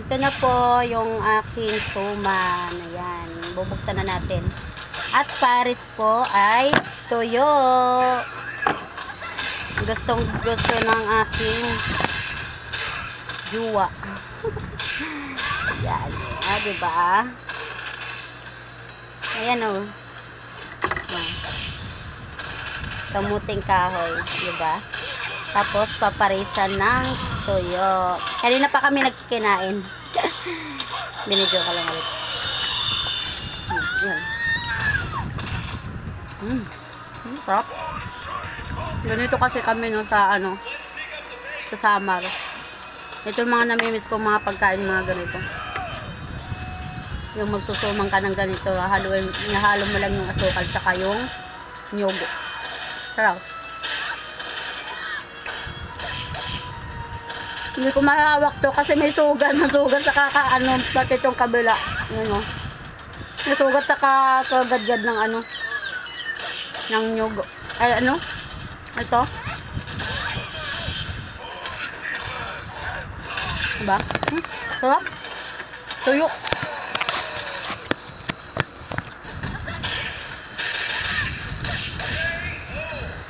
Ito na po yung aking suman. Ayan. Bubuksan na natin. At pares po ay tuyo. Gustong gusto ng aking juwa. Ayan. Ah, diba? Ayan o. Kamuting kahoy. Diba? Tapos, paparisan ng tuyo. Kanina pa kami nagkikinain. Binidyo ka lang ulit. Sarap. Ganito kasi kami no, sa ano, sa Samar. Ito yung mga namimiss kong mga pagkain, mga ganito. Yung magsusumang ka ng ganito, halo mo lang yung asukal tsaka yung nyogo. Sarap. Hindi ko mahawak to kasi may sugat sa kakaano, pati itong kabila. Ano? May sugat sa kagadgad ng ano, ng nyugo. Ay ano? Ito. Diba? Sarap. Tuyo.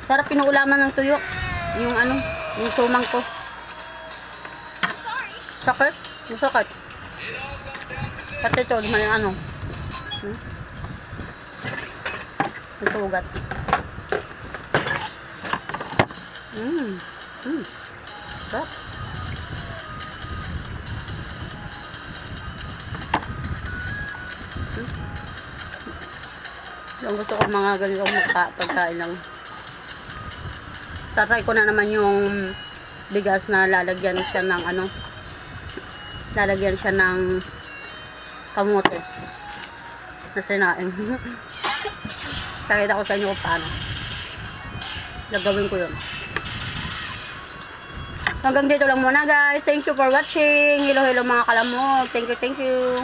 Sarap pinuulaman ng tuyo. Yung ano, yung sumang ko. Sakit? Masakit. Pati ito, may ano. May sugat. Sarap. Yung gusto ko mga ganitong pagkain lang. Tatry ko na naman yung bigas na lalagyan siya ng ano. Lalagyan siya ng kamote na sinaing. Pakita ko sa inyo kung paano gagawin ko yun. Hanggang dito lang muna guys. Thank you for watching. Hello mga kalamog. Thank you.